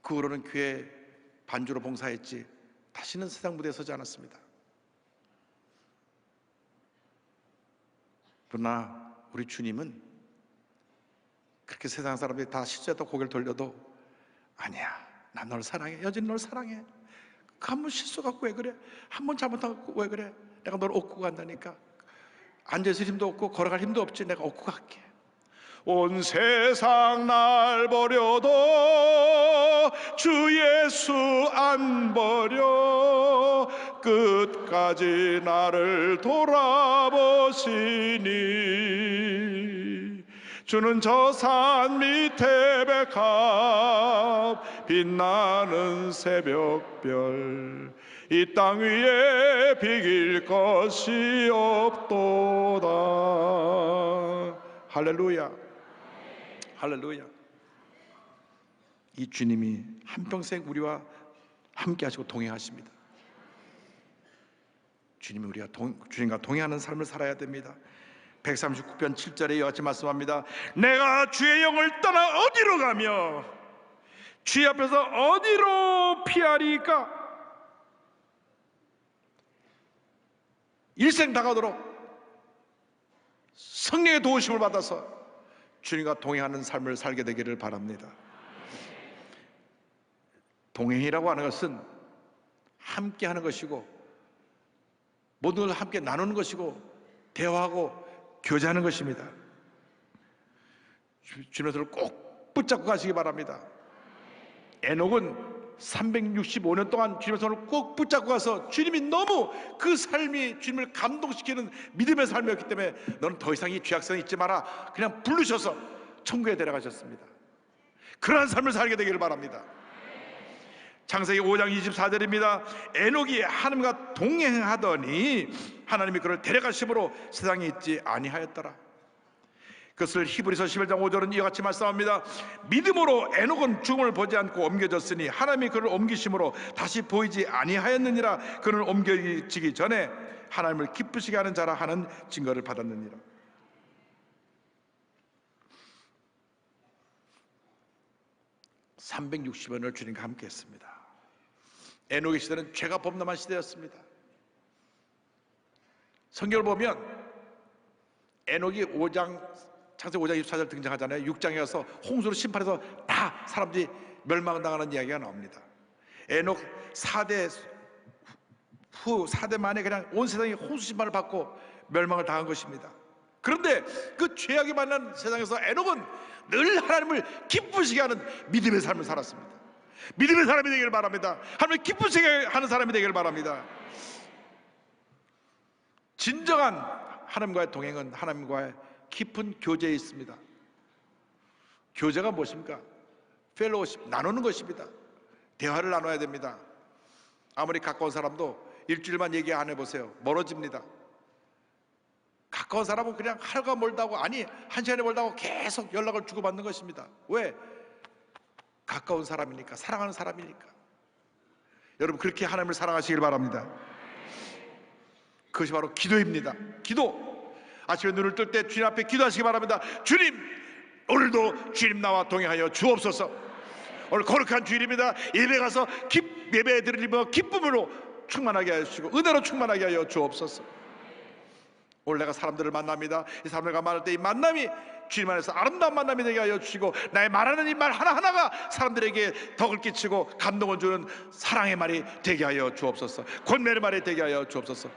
그 후로는 교회 반주로 봉사했지 다시는 세상 무대에 서지 않았습니다. 그러나 우리 주님은 그렇게 세상 사람들이 다 실수했다고 고개를 돌려도 아니야, 난 널 사랑해, 여전히 널 사랑해. 한 번 실수 갖고 왜 그래? 한 번 잘못하고 왜 그래? 내가 널 업고 간다니까. 앉아있을 힘도 없고 걸어갈 힘도 없지, 내가 업고 갈게. 온 세상 날 버려도 주 예수 안 버려 끝까지 나를 돌아보시니 주는 저 산 밑에 백합 빛나는 새벽별 이 땅 위에 비길 것이 없도다. 할렐루야, 할렐루야. 이 주님이 한평생 우리와 함께 하시고 동행하십니다. 주님이 주님과 동행하는 삶을 살아야 됩니다. 139편 7절에 이와 같이 말씀합니다. 내가 주의 영을 떠나 어디로 가며 주의 앞에서 어디로 피하리까? 일생 다가도록 성령의 도우심을 받아서 주님과 동행하는 삶을 살게 되기를 바랍니다. 동행이라고 하는 것은 함께 하는 것이고 모든 걸 함께 나누는 것이고 대화하고 교제하는 것입니다. 주님의 손을 꼭 붙잡고 가시기 바랍니다. 에녹은 365년 동안 주님의 손을 꼭 붙잡고 가서 주님이 너무 그 삶이 주님을 감동시키는 믿음의 삶이었기 때문에 너는 더 이상 이 죄악성이 있지 마라 그냥 부르셔서 천국에 데려가셨습니다. 그러한 삶을 살게 되기를 바랍니다. 창세기 5장 24절입니다. 에녹이 하나님과 동행하더니 하나님이 그를 데려가심으로 세상에 있지 아니하였더라. 그것을 히브리서 11장 5절은 이와 같이 말씀합니다. 믿음으로 에녹은 죽음을 보지 않고 옮겨졌으니 하나님이 그를 옮기심으로 다시 보이지 아니하였느니라. 그는 옮겨지기 전에 하나님을 기쁘시게 하는 자라 하는 증거를 받았느니라. (360년을) 주님과 함께 했습니다. 에녹의 시대는 죄가 범람한 시대였습니다. 성경을 보면 에녹이 창세기 5장 24절 등장하잖아요. 6장에 가서 홍수로 심판해서 다 사람들이 멸망당하는 이야기가 나옵니다. 에녹 4대 만에 그냥 온 세상이 홍수 심판을 받고 멸망을 당한 것입니다. 그런데 그 죄악이 많은 세상에서 에녹은 늘 하나님을 기쁘시게 하는 믿음의 삶을 살았습니다. 믿음의 사람이 되기를 바랍니다. 하나님을 기쁘시게 하는 사람이 되기를 바랍니다. 진정한 하나님과의 동행은 하나님과의 깊은 교제에 있습니다. 교제가 무엇입니까? 펠로우십, 나누는 것입니다. 대화를 나눠야 됩니다. 아무리 가까운 사람도 일주일만 얘기 안 해보세요. 멀어집니다. 가까운 사람은 그냥 하루가 멀다고, 아니 한 시간이 멀다고 계속 연락을 주고받는 것입니다. 왜? 가까운 사람이니까, 사랑하는 사람이니까. 여러분 그렇게 하나님을 사랑하시길 바랍니다. 그것이 바로 기도입니다. 기도. 아침에 눈을 뜰 때 주님 앞에 기도하시기 바랍니다. 주님, 오늘도 주님 나와 동행하여 주옵소서. 오늘 거룩한 주일입니다. 예배 가서 예배 드리며 기쁨으로 충만하게 하여 주시고 은혜로 충만하게 하여 주옵소서. 오늘 내가 사람들을 만납니다. 이 사람들과 만날 때 이 만남이 주님 안에서 아름다운 만남이 되게 하여 주시고 나의 말하는 이 말 하나하나가 사람들에게 덕을 끼치고 감동을 주는 사랑의 말이 되게 하여 주옵소서. 권면의 말이 되게 하여 주옵소서.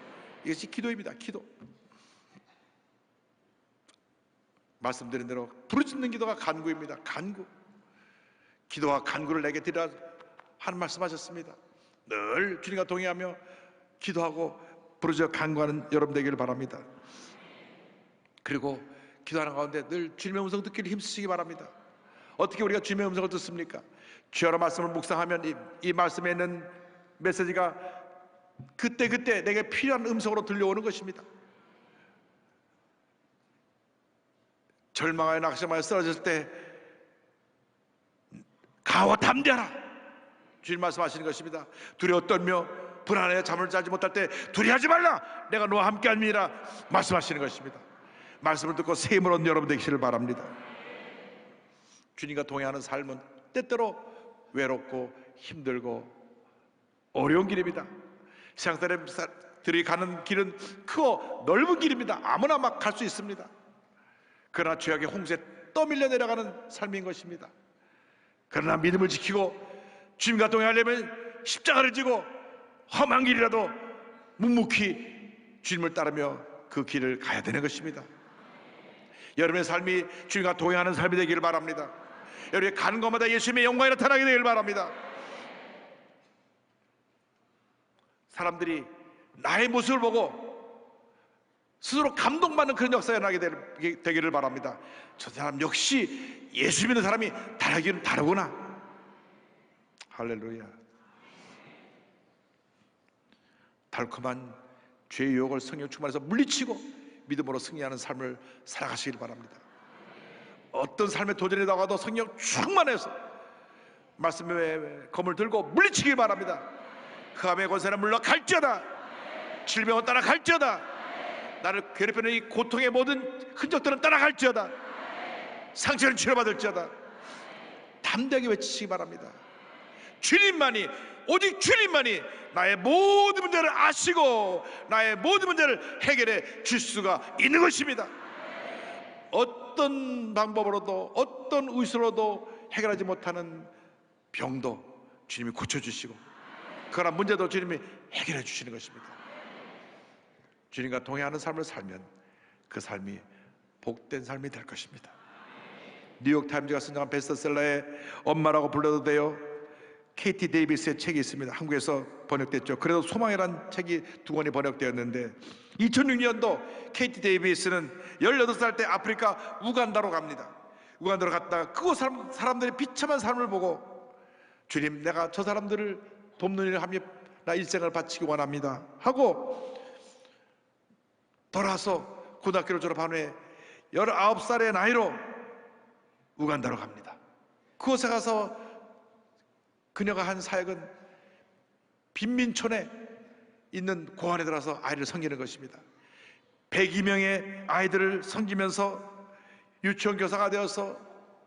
이것이 기도입니다. 기도. 말씀드린 대로 부르짖는 기도가 간구입니다. 간구. 기도와 간구를 내게 드리라 하는 말씀하셨습니다. 늘 주님과 동의하며 기도하고 부르짖어 간구하는 여러분 되기를 바랍니다. 그리고 기도하는 가운데 늘 주님의 음성 듣기를 힘쓰시기 바랍니다. 어떻게 우리가 주님의 음성을 듣습니까? 주여라 말씀을 묵상하면 이 말씀에 있는 메시지가 그때 내게 필요한 음성으로 들려오는 것입니다. 절망하여 낙심하여 쓰러졌을 때 가와 담대하라, 주님 말씀하시는 것입니다. 두려워 떨며 불안하여 잠을 자지 못할 때 두려워하지 말라, 내가 너와 함께함이라 말씀하시는 것입니다. 말씀을 듣고 새 힘을 얻는 여러분 되시기를 바랍니다. 주님과 동행하는 삶은 때때로 외롭고 힘들고 어려운 길입니다. 세상 사람들이 가는 길은 크고 넓은 길입니다. 아무나 막 갈 수 있습니다. 그러나 죄악의 홍수에 떠밀려 내려가는 삶인 것입니다. 그러나 믿음을 지키고 주님과 동행하려면 십자가를 지고 험한 길이라도 묵묵히 주님을 따르며 그 길을 가야 되는 것입니다. 여러분의 삶이 주님과 동행하는 삶이 되기를 바랍니다. 여러분이 가는 곳마다 예수님의 영광이 나타나게 되기를 바랍니다. 사람들이 나의 모습을 보고 스스로 감동받는 그런 역사가 나게 되기를 바랍니다. 저 사람 역시 예수 믿는 사람이 다르기는 다르구나. 할렐루야. 달콤한 죄의 유혹을 성령 충만해서 물리치고 믿음으로 승리하는 삶을 살아가시길 바랍니다. 어떤 삶의 도전이 나가도 성령 충만해서 말씀의 검을 들고 물리치길 바랍니다. 흑암의 권세는 물러갈지어다. 질병은 따라갈지어다. 나를 괴롭히는 이 고통의 모든 흔적들은 따라갈지어다. 상처는 치료받을지어다. 담대하게 외치시기 바랍니다. 주님만이, 오직 주님만이 나의 모든 문제를 아시고 나의 모든 문제를 해결해 줄 수가 있는 것입니다. 어떤 방법으로도 어떤 의술로도 해결하지 못하는 병도 주님이 고쳐주시고 그러나 문제도 주님이 해결해 주시는 것입니다. 주님과 동행하는 삶을 살면 그 삶이 복된 삶이 될 것입니다. 뉴욕타임즈가 선정한 베스트셀러의 엄마라고 불러도 돼요. KT 데이비스의 책이 있습니다. 한국에서 번역됐죠. 그래도 소망이란 책이 2권이 번역되었는데 2006년도 KT 데이비스는 18살 때 아프리카 우간다로 갑니다. 우간다로 갔다가 그곳 사람들의 비참한 삶을 보고 주님, 내가 저 사람들을 돕는 일을 하며 나 일생을 바치기 원합니다 하고 돌아와서 고등학교를 졸업한 후에 19살의 나이로 우간다로 갑니다. 그곳에 가서 그녀가 한 사역은 빈민촌에 있는 고아원에 들어가서 아이를 섬기는 것입니다. 102명의 아이들을 섬기면서 유치원 교사가 되어서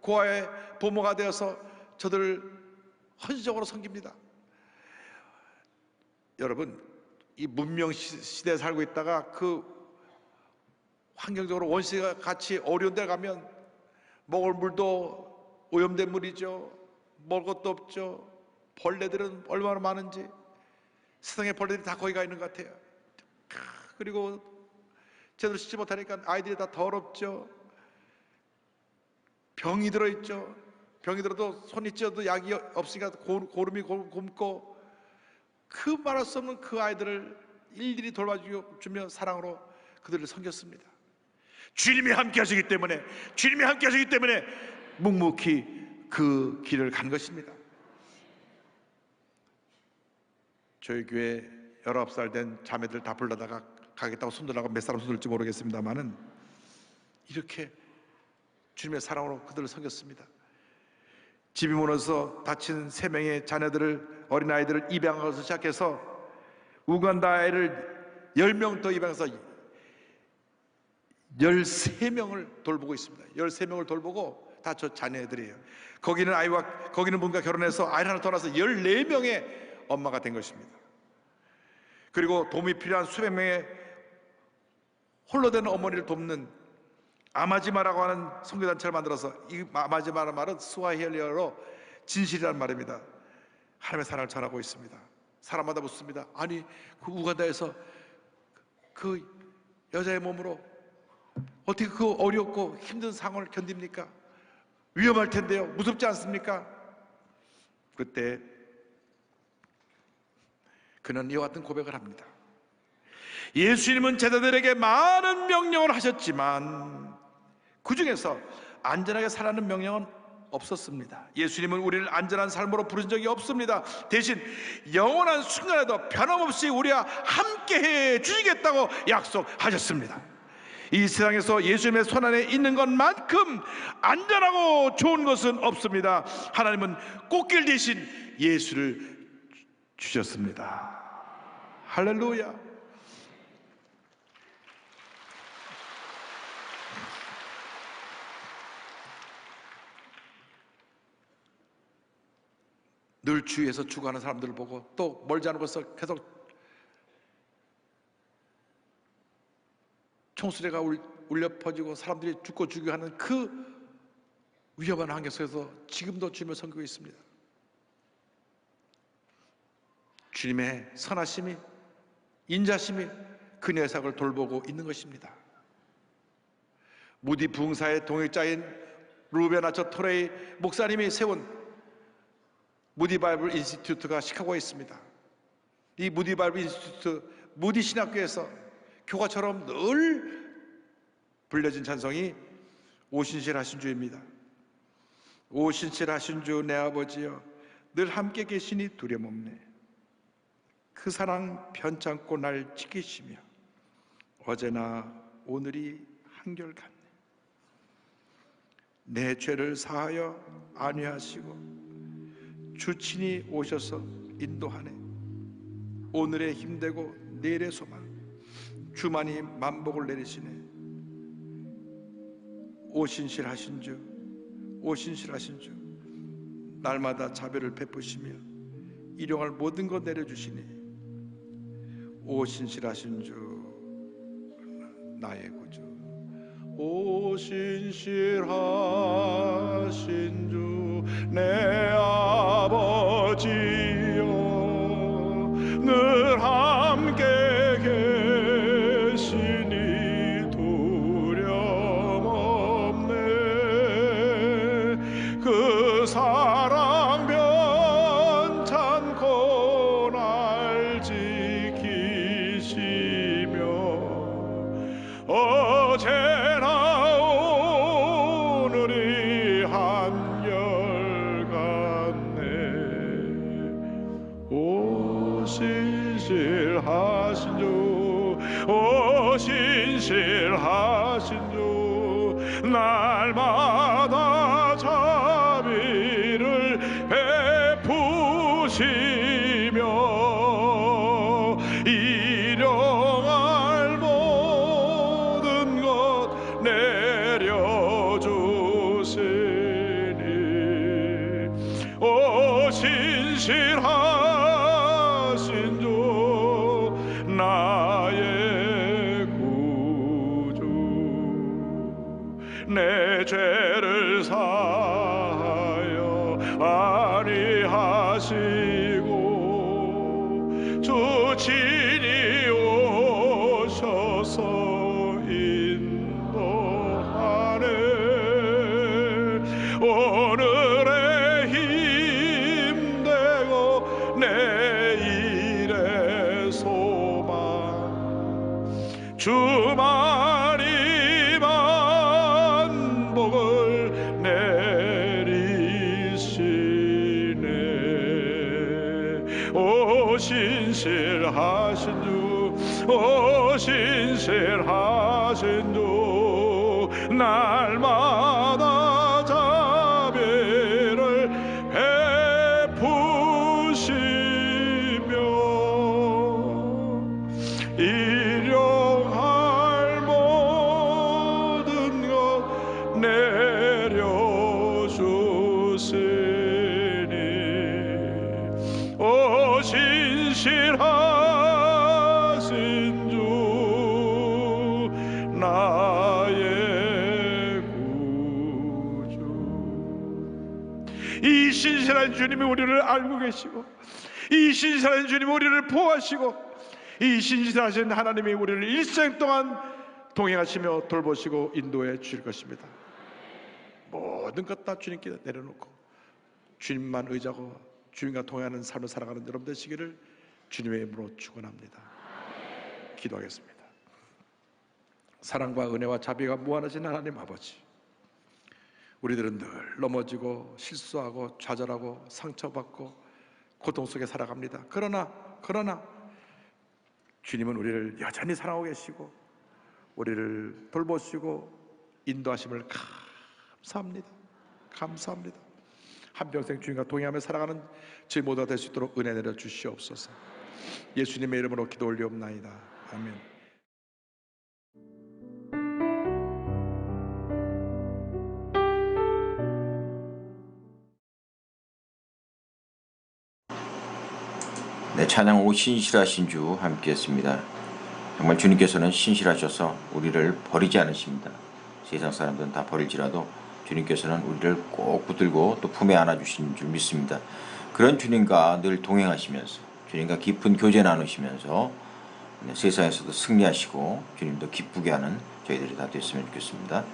고아의 부모가 되어서 저들을 헌신적으로 섬깁니다. 여러분, 이 문명 시대에 살고 있다가 그 환경적으로 원시가 같이 어려운 데 가면 먹을 물도 오염된 물이죠. 먹을 것도 없죠. 벌레들은 얼마나 많은지 세상에 벌레들이 다 거기 가 있는 것 같아요. 그리고 제대로 씻지 못하니까 아이들이 다 더럽죠. 병이 들어있죠. 병이 들어도 손이 찢어도 약이 없으니까 고름이 굼고 그 말할 수 없는 그 아이들을 일일이 돌봐주며 사랑으로 그들을 섬겼습니다. 주님이 함께 하시기 때문에 묵묵히 그 길을 간 것입니다. 저희 교회 19살 된 자매들 다 불러다가 가겠다고 손들라고 몇 사람 손들지 모르겠습니다만은 이렇게 주님의 사랑으로 그들을 섬겼습니다. 집이 무너져서 다친 3명의 자녀들을, 어린아이들을 입양하기 시작해서 우간다 아이를 10명 더 입양해서 13명을 돌보고 있습니다. 13명을 돌보고 다 저 자녀들이에요. 거기는 분과 결혼해서 아이를 하나 더 낳아서 14명의 엄마가 된 것입니다. 그리고 도움이 필요한 수백 명의 홀로 된 어머니를 돕는 아마지마라고 하는 선교단체를 만들어서, 이 아마지마라는 말은 스와힐리어로 진실이라는 말입니다. 하나님의 사랑을 전하고 있습니다. 사람마다 묻습니다. 아니 그 우간다에서 그 여자의 몸으로 어떻게 그 어렵고 힘든 상황을 견딥니까? 위험할 텐데요. 무섭지 않습니까? 그때 그는 이와 같은 고백을 합니다. 예수님은 제자들에게 많은 명령을 하셨지만 그 중에서 안전하게 살라는 명령은 없었습니다. 예수님은 우리를 안전한 삶으로 부르신 적이 없습니다. 대신 영원한 순간에도 변함없이 우리와 함께해 주시겠다고 약속하셨습니다. 이 세상에서 예수님의 손안에 있는 것만큼 안전하고 좋은 것은 없습니다. 하나님은 꽃길 대신 예수를 주셨습니다. 할렐루야. 늘 주위에서 죽어가는 사람들을 보고 또 멀지 않은 곳에서 계속 총소리가 울려 퍼지고 사람들이 죽고 죽여하는 그 위험한 환경 속에서 지금도 주님을 섬기고 있습니다. 주님의 선하심이, 인자심이 그녀의 사역을 돌보고 있는 것입니다. 무디 부흥사의 동역자인 루벤 아처 토레이 목사님이 세운 무디 바이블 인스티튜트가 시카고에 있습니다. 이 무디 바이블 인스티튜트 무디 신학교에서 교과처럼 늘 불려진 찬송이 오신실하신 주입니다. 오신실하신 주 내 아버지여 늘 함께 계시니 두려움없네. 그 사랑 편찮고 날 지키시며 어제나 오늘이 한결같네. 내 죄를 사하여 안위하시고 주친이 오셔서 인도하네. 오늘의 힘되고 내일의 소망 주만이 만복을 내리시네. 오신실하신 주, 오신실하신 주 날마다 자비를 베푸시며 일용할 모든 것 내려주시니 오신실하신 주 나의 구주. 오신실하신 주 내 아버지여 늘 함께 계시니 두려움 없네. 그 사랑 변찮고 날 지키시며 어제나 오늘이 한결같네. 오신실하신 주, 오신실하신 주 날마다 자비를 베푸시며 일용할 모든 것 내려주시니 오신실하신 주 나의 구주. 내 죄를 사하여 안위하시고 주친이 오셔서 인도하네. 오늘의 힘되고 내일의 소망 주만이 만복을 내리시네. 오신실하신 주, 오신실하신 주 날마다 자비를 베푸시며 일용할 모든 것 내려주시니 오신실하신 주 나의 구주. 이 신실한 주님이 우리를 알고 계시고 이 신실한 주님이 우리를 보호하시고 이 신실하신 하나님이 우리를 일생 동안 동행하시며 돌보시고 인도해 주실 것입니다. 모든 것 다 주님께 내려놓고 주님만 의지하고 주님과 동행하는 삶을 살아가는 여러분 되시기를 주님의 이름으로 축원합니다. 기도하겠습니다. 사랑과 은혜와 자비가 무한하신 하나님 아버지, 우리들은 늘 넘어지고 실수하고 좌절하고 상처받고 고통 속에 살아갑니다. 그러나 주님은 우리를 여전히 사랑하고 계시고 우리를 돌보시고 인도하심을 감사합니다. 한평생 주님과 동행하며 살아가는 저희 모두가 될 수 있도록 은혜 내려 주시옵소서. 예수님의 이름으로 기도 올리옵나이다. 아멘. 네, 찬양 오 신실하신 주 함께했습니다. 정말 주님께서는 신실하셔서 우리를 버리지 않으십니다. 세상 사람들은 다 버릴지라도 주님께서는 우리를 꼭 붙들고 또 품에 안아주시는 줄 믿습니다. 그런 주님과 늘 동행하시면서 주님과 깊은 교제 나누시면서 세상에서도 승리하시고 주님도 기쁘게 하는 저희들이 다 됐으면 좋겠습니다.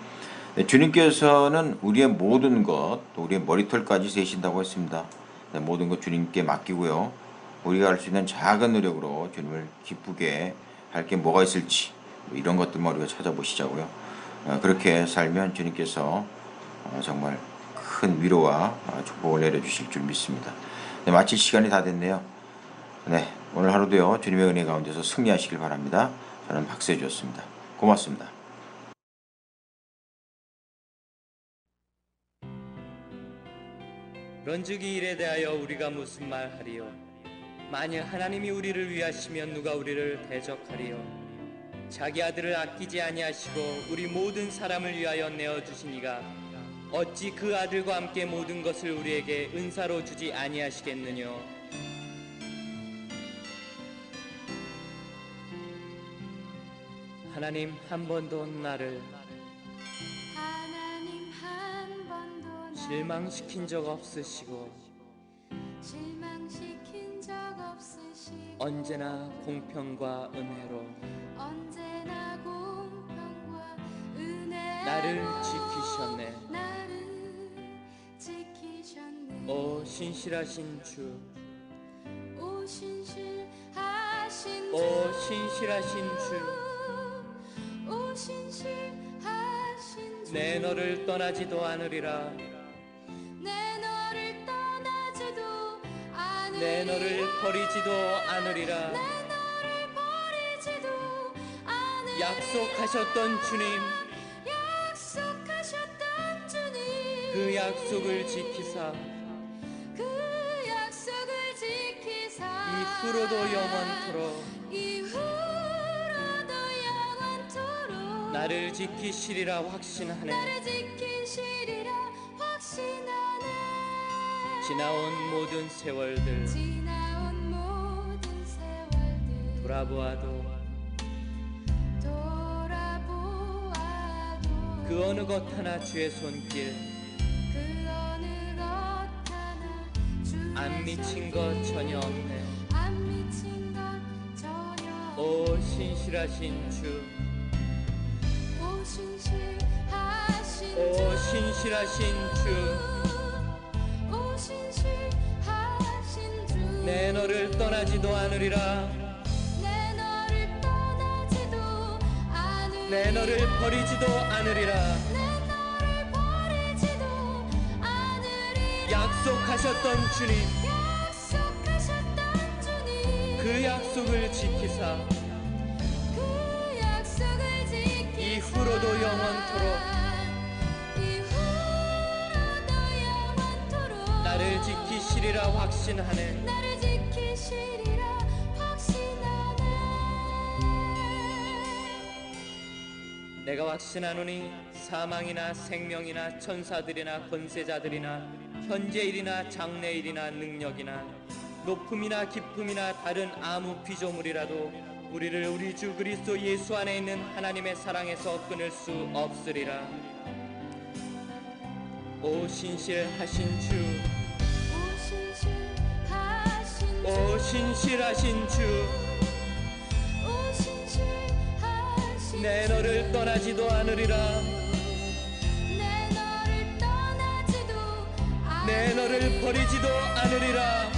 네, 주님께서는 우리의 모든 것, 또 우리의 머리털까지 세신다고 했습니다. 네, 모든 것 주님께 맡기고요. 우리가 할 수 있는 작은 노력으로 주님을 기쁘게 할 게 뭐가 있을지 이런 것들만 우리가 찾아보시자고요. 그렇게 살면 주님께서 정말 큰 위로와 축복을 내려주실 줄 믿습니다. 네, 마칠 시간이 다 됐네요. 네, 오늘 하루도요 주님의 은혜 가운데서 승리하시길 바랍니다. 저는 박세주였습니다. 고맙습니다. 그런즉 이 일에 대하여 우리가 무슨 말하리요? 만일 하나님이 우리를 위하시면 누가 우리를 대적하리요? 자기 아들을 아끼지 아니하시고 우리 모든 사람을 위하여 내어주시니가 어찌 그 아들과 함께 모든 것을 우리에게 은사로 주지 아니하시겠느냐? 하나님 한 번도 나를 실망시킨 적 없으시고 언제나 공평과 은혜로 나를 지키셨네. 오 신실하신 주, 오 신실하신 주, 내 너를 떠나지도 않으리라. 내 너를 버리지도 않으리라. 약속하셨던 주님, 그 약속을 지키사 이후로도 영원토록 나를 지키시리라 확신하네. 지나온 모든 세월들 돌아보아도 그 어느 것 하나 주의 손길 안 미친 것 전혀 없네. 오 신실하신 주, 오 신실하신 주, 내 너를 떠나지도 않으리라. 내 너를 버리지도 않으리라. 약속하셨던 주님, 그 약속을 지키사 이후로도 영원토록 나를 지키시리라 확신하네. 내가 확신하노니 사망이나 생명이나 천사들이나 권세자들이나 현재일이나 장래일이나 능력이나 높음이나 깊음이나 다른 아무 피조물이라도 우리를 우리 주 그리스도 예수 안에 있는 하나님의 사랑에서 끊을 수 없으리라. 오 신실하신 주, 오 신실하신 주, 내 너를 떠나지도 않으리라 내 너를 버리지도 않으리라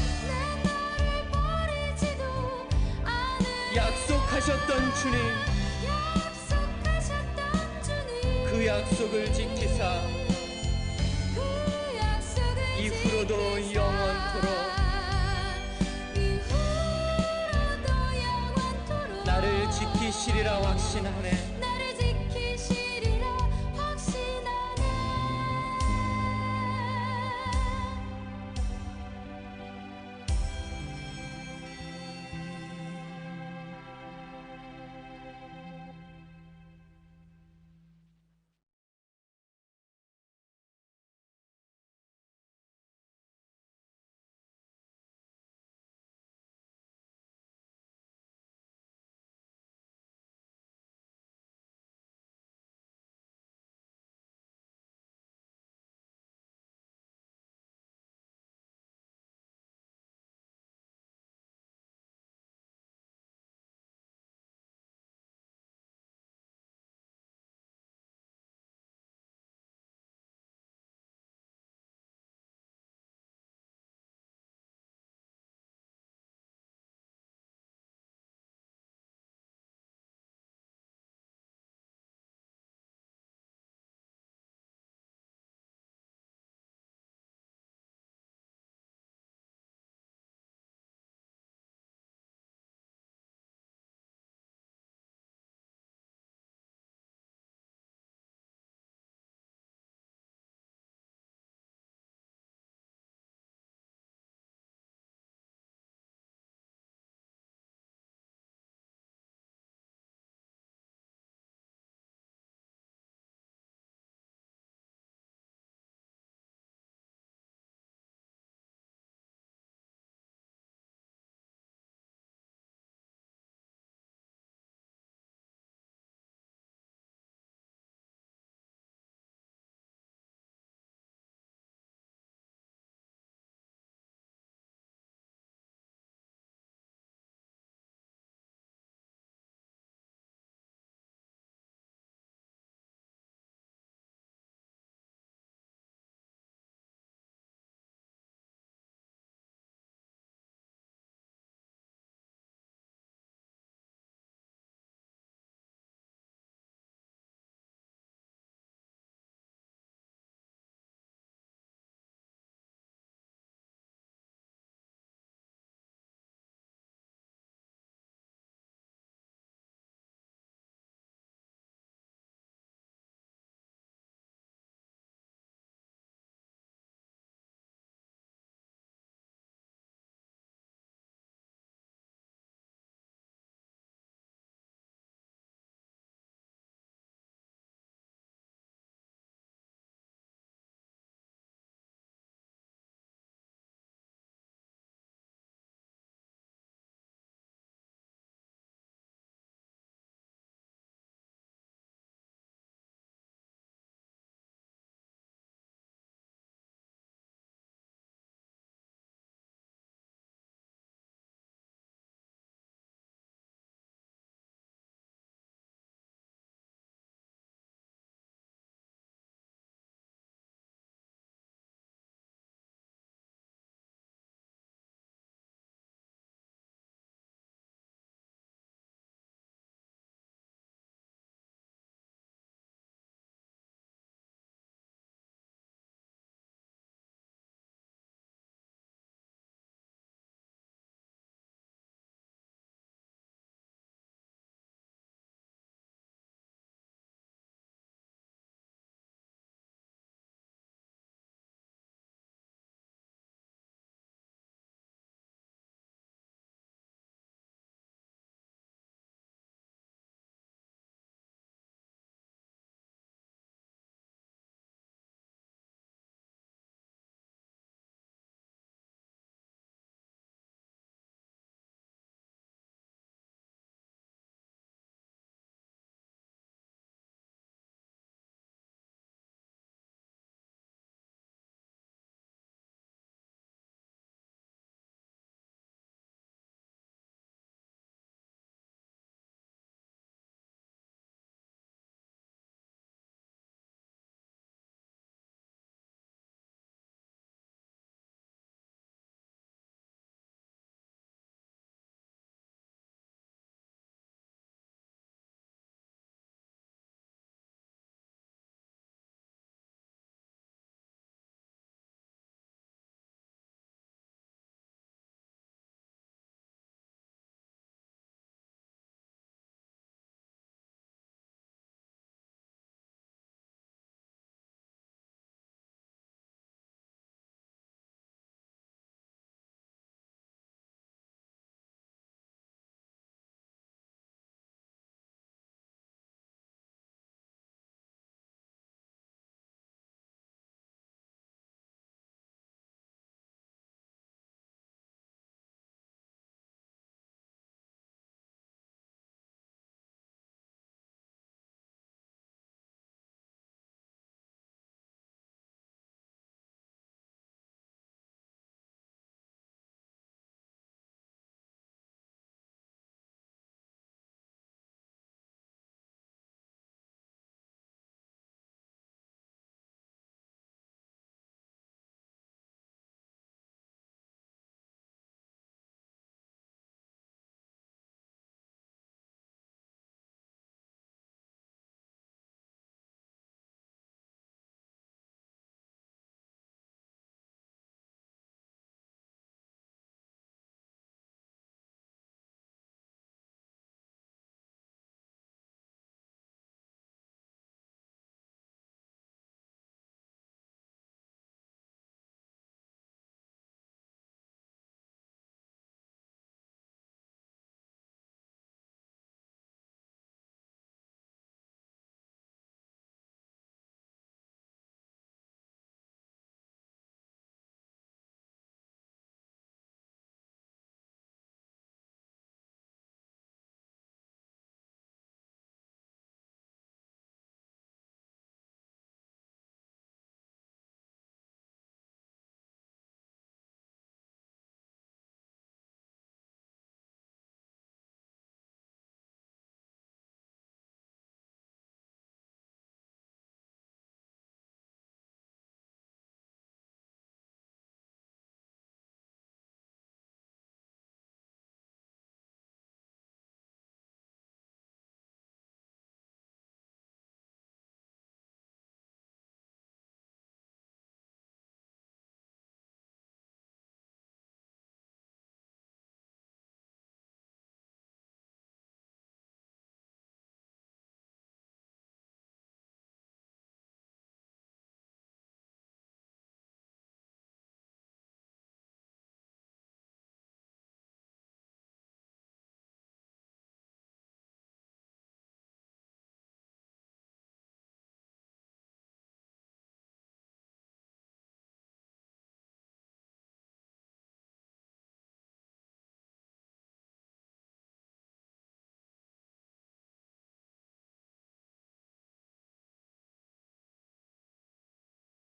약속하셨던 주님 그 약속을 지키사 이후로도 영원토록 나를 지키시리라 확신하네